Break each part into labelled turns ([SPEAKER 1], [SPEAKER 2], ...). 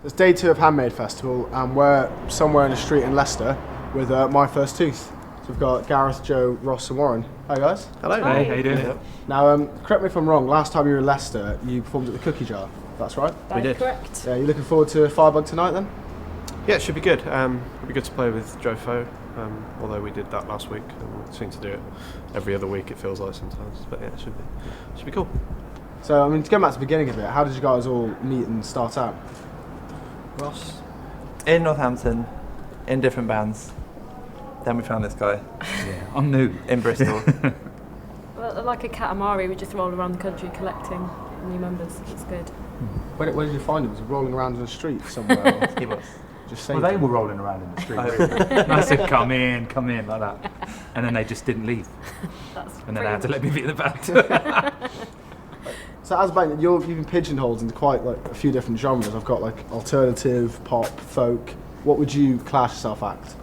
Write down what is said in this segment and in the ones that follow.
[SPEAKER 1] It's day 2 of Handmade Festival, and we're somewhere in a street in Leicester with My First Tooth. So we've got Gareth, Joe, Ross and Warren. Hi guys.
[SPEAKER 2] Hello.
[SPEAKER 3] Hey, how you doing?
[SPEAKER 2] Yeah.
[SPEAKER 1] Now, correct me if I'm wrong, last time you were in Leicester, you performed at the Cookie Jar. That's right?
[SPEAKER 2] We did.
[SPEAKER 4] Correct.
[SPEAKER 1] Yeah, you looking forward to Firebug tonight then?
[SPEAKER 2] Yeah, it should be good. It'll be good to play with Joe Foe, although we did that last week and we seem to do it every other week, it feels like sometimes. But yeah, it should be cool.
[SPEAKER 1] So, I mean, to go back to the beginning a bit, how did you guys all meet and start out?
[SPEAKER 3] Ross?
[SPEAKER 5] In Northampton, in different bands. Then we found this guy
[SPEAKER 3] Yeah, I'm new.
[SPEAKER 5] in Bristol.
[SPEAKER 4] Well, like a Katamari, we just roll around the country collecting new members. It's good.
[SPEAKER 1] Where did you find him? Was he rolling around in the street somewhere? Or
[SPEAKER 5] He was.
[SPEAKER 1] just
[SPEAKER 3] Well,
[SPEAKER 1] saying?
[SPEAKER 3] they were rolling around in the street.
[SPEAKER 5] Oh.
[SPEAKER 3] Really. I said, come in, like that. And then they just didn't leave.
[SPEAKER 4] That's
[SPEAKER 3] And then they had to let me be in the band.
[SPEAKER 1] So as a band, you've been pigeonholed into quite like a few different genres. I've got like alternative, pop, folk. What would you class yourself at?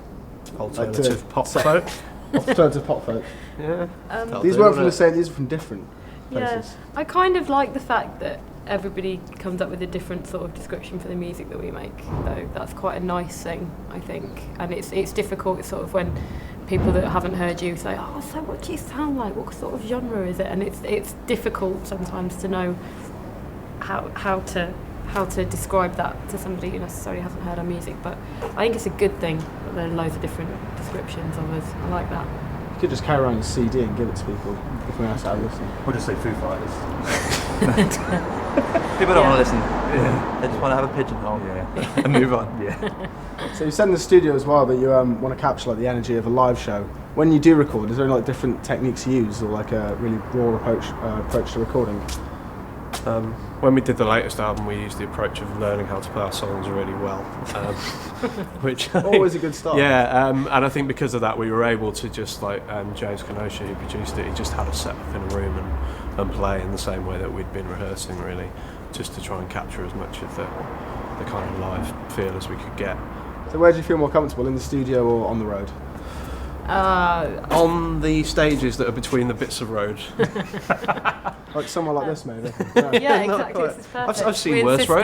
[SPEAKER 2] Alternative pop
[SPEAKER 1] so-
[SPEAKER 2] folk.
[SPEAKER 1] Alternative pop folk.
[SPEAKER 2] Yeah.
[SPEAKER 1] These weren't from the same. These are from different
[SPEAKER 4] Yeah,
[SPEAKER 1] places.
[SPEAKER 4] I kind of like the fact that everybody comes up with a different sort of description for the music that we make. Though that's quite a nice thing, I think. And it's difficult. It's sort of when people that haven't heard you say, "Oh, so what do you sound like? What sort of genre is it?" And it's difficult sometimes to know how to describe that to somebody who necessarily hasn't heard our music. But I think it's a good thing that there are loads of different descriptions of us. I like that.
[SPEAKER 1] You could just carry around a CD and give it to people if we asked how to listen.
[SPEAKER 3] We'll just say Foo Fighters.
[SPEAKER 5] People don't
[SPEAKER 4] Yeah.
[SPEAKER 5] want to listen.
[SPEAKER 3] Yeah.
[SPEAKER 5] They just want to have a pigeonhole
[SPEAKER 3] Yeah.
[SPEAKER 5] and move on.
[SPEAKER 3] Yeah.
[SPEAKER 1] So you said in the studio as well that you want to capture like the energy of a live show. When you do record, is there like different techniques you use, or like a really raw approach to recording?
[SPEAKER 2] When we did the latest album, we used the approach of learning how to play our songs really well, which I think-
[SPEAKER 1] Always a good start.
[SPEAKER 2] Yeah, and I think because of that, we were able to just like James Kenosha, who produced it, he just had us set up in a room and play in the same way that we'd been rehearsing, really, just to try and capture as much of the kind of live feel as we could get.
[SPEAKER 1] So where do you feel more comfortable, in the studio or on the road?
[SPEAKER 2] On the stages that are between the bits of road.
[SPEAKER 1] Like somewhere like this, maybe.
[SPEAKER 4] Yeah,
[SPEAKER 2] Not
[SPEAKER 4] exactly.
[SPEAKER 2] quite.
[SPEAKER 4] This is perfect.
[SPEAKER 2] I've seen
[SPEAKER 4] We
[SPEAKER 2] worse
[SPEAKER 4] insisted.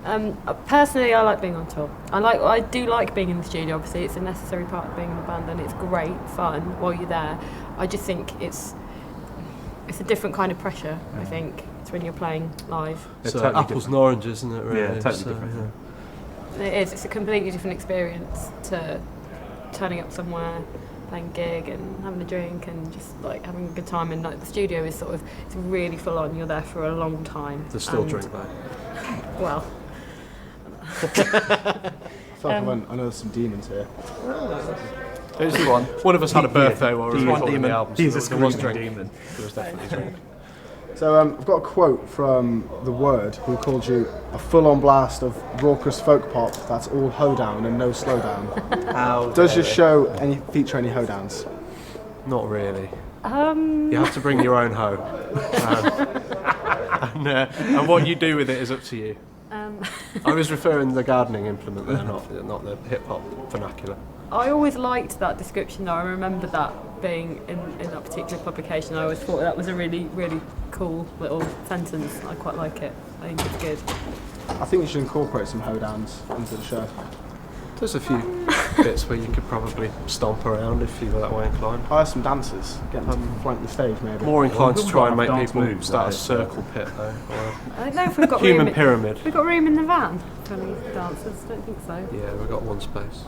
[SPEAKER 2] roads.
[SPEAKER 4] Personally, I like being on tour. I do like being in the studio. Obviously, it's a necessary part of being in a band, and it's great fun while you're there. I just think it's a different kind of pressure. I think it's when you're playing live.
[SPEAKER 3] They're
[SPEAKER 2] So
[SPEAKER 3] totally
[SPEAKER 2] apples
[SPEAKER 3] different.
[SPEAKER 2] and oranges, isn't it? Really?
[SPEAKER 3] Yeah, totally
[SPEAKER 2] So,
[SPEAKER 3] different.
[SPEAKER 2] yeah.
[SPEAKER 4] It is. It's a completely different experience to turning up somewhere, playing a gig and having a drink and just like having a good time. And like the studio is sort of, it's really full on. You're there for a long time.
[SPEAKER 2] There's still
[SPEAKER 4] And,
[SPEAKER 2] drink though.
[SPEAKER 4] Well,
[SPEAKER 1] I feel like I know there's some demons here.
[SPEAKER 2] There's one of us had a birthday while we were
[SPEAKER 5] He's one
[SPEAKER 2] recording the
[SPEAKER 5] demon.
[SPEAKER 2] album. So
[SPEAKER 3] He's a
[SPEAKER 2] there was
[SPEAKER 3] screaming
[SPEAKER 2] drink.
[SPEAKER 3] demon.
[SPEAKER 2] There was definitely drink.
[SPEAKER 1] So I've got a quote from The Word, who called you a full-on blast of raucous folk pop that's all hoedown and no slowdown.
[SPEAKER 5] How
[SPEAKER 1] Does
[SPEAKER 5] dare
[SPEAKER 1] your
[SPEAKER 5] they?
[SPEAKER 1] show feature any hoedowns?
[SPEAKER 2] Not really. You have to bring your own hoe. And what you do with it is up to you. I was referring to the gardening implement there, not the hip hop vernacular.
[SPEAKER 4] I always liked that description though. I remember that being in that particular publication. I always thought that was a really, really cool little sentence. I quite like it. I think it's good.
[SPEAKER 1] I think you should incorporate some hoedowns into the show.
[SPEAKER 2] There's a few bits where you could probably stomp around if you were that way inclined.
[SPEAKER 1] Hire some dancers, get them to flank the stage maybe.
[SPEAKER 2] More inclined to
[SPEAKER 3] we've
[SPEAKER 2] try
[SPEAKER 3] got
[SPEAKER 2] and make
[SPEAKER 3] enough dance
[SPEAKER 2] people
[SPEAKER 3] moves,
[SPEAKER 2] start a
[SPEAKER 3] though.
[SPEAKER 2] circle pit though. Or
[SPEAKER 4] I don't know if we've got
[SPEAKER 2] a human
[SPEAKER 4] room.
[SPEAKER 2] pyramid.
[SPEAKER 4] We've got room in the van for any dancers. Don't think so.
[SPEAKER 2] Yeah, we've got one space.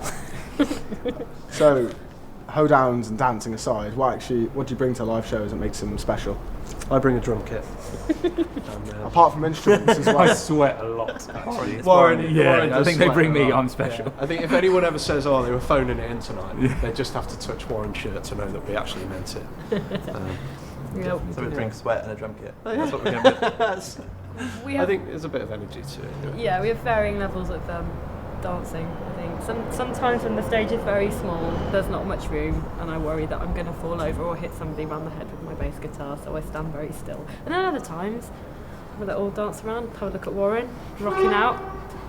[SPEAKER 1] So, hoedowns and dancing aside, what do you bring to live shows that makes them special?
[SPEAKER 2] I bring a drum kit.
[SPEAKER 1] Apart from instruments as
[SPEAKER 3] I
[SPEAKER 1] well.
[SPEAKER 3] sweat a lot, actually.
[SPEAKER 2] Warren
[SPEAKER 3] Yeah,
[SPEAKER 2] does
[SPEAKER 3] I think they
[SPEAKER 2] sweat
[SPEAKER 3] bring
[SPEAKER 2] a
[SPEAKER 3] me,
[SPEAKER 2] lot.
[SPEAKER 3] I'm special.
[SPEAKER 2] Yeah. I think if anyone ever says, "Oh, they were phoning it in tonight," they just have to touch Warren's shirt to know that we actually meant it.
[SPEAKER 4] Yeah,
[SPEAKER 5] So we drink sweat and a drum kit. That's what we're going to do.
[SPEAKER 4] we
[SPEAKER 2] I
[SPEAKER 4] have.
[SPEAKER 2] think there's a bit of energy to it.
[SPEAKER 4] Yeah, we have varying levels of dancing. I think sometimes when the stage is very small, there's not much room, and I worry that I'm going to fall over or hit somebody around the head with my bass guitar, so I stand very still. And then other times, we let all dance around, have a look at Warren, rocking out.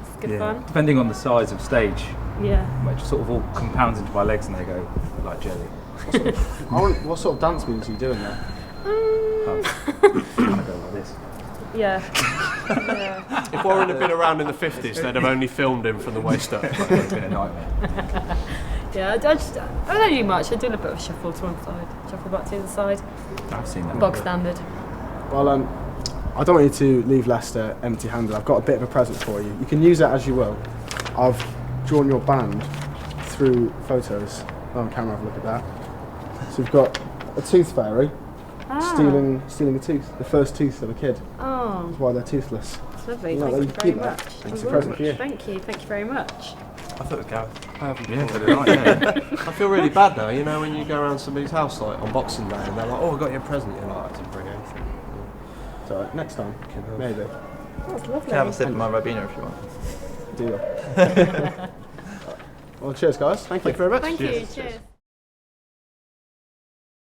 [SPEAKER 4] It's good fun.
[SPEAKER 3] Depending on the size of stage,
[SPEAKER 4] Yeah.
[SPEAKER 3] which sort of all compounds into my legs and they go like jelly.
[SPEAKER 1] What sort of dance moves are you doing there?
[SPEAKER 3] Kind of go like this.
[SPEAKER 4] Yeah. Yeah.
[SPEAKER 2] If Warren had been around in the 50s, they'd have only filmed him from the waist up.
[SPEAKER 3] It would have been a nightmare.
[SPEAKER 4] Yeah, I don't do much. I do a little bit of shuffle to one side, shuffle back to the side.
[SPEAKER 3] I've seen that.
[SPEAKER 4] Bog standard.
[SPEAKER 1] Well, I don't want you to leave Leicester empty-handed. I've got a bit of a present for you. You can use it as you will. I've drawn your band through photos. Oh, on camera, have a look at that. So we've got a tooth fairy stealing a tooth, the first tooth of a kid.
[SPEAKER 4] Oh,
[SPEAKER 1] That's why they're toothless.
[SPEAKER 4] that's lovely.
[SPEAKER 1] Yeah,
[SPEAKER 4] Thank
[SPEAKER 1] you
[SPEAKER 4] you
[SPEAKER 1] can
[SPEAKER 4] very
[SPEAKER 1] keep that.
[SPEAKER 4] much.
[SPEAKER 1] It's a
[SPEAKER 4] I
[SPEAKER 1] present
[SPEAKER 4] will.
[SPEAKER 1] for you.
[SPEAKER 4] Thank you very much.
[SPEAKER 5] I thought it was Gareth.
[SPEAKER 3] Yeah, for the night, yeah.
[SPEAKER 2] I feel really bad now, you know, when you go around somebody's house like on Boxing Day and they're like, oh, I got you a present. You're like, I didn't bring anything.
[SPEAKER 1] So next time, maybe.
[SPEAKER 4] That's lovely.
[SPEAKER 5] You can have a sip of my Ribena if you want.
[SPEAKER 1] Deal. Well, cheers, guys. Thank you very much.
[SPEAKER 4] Thank you. Cheers.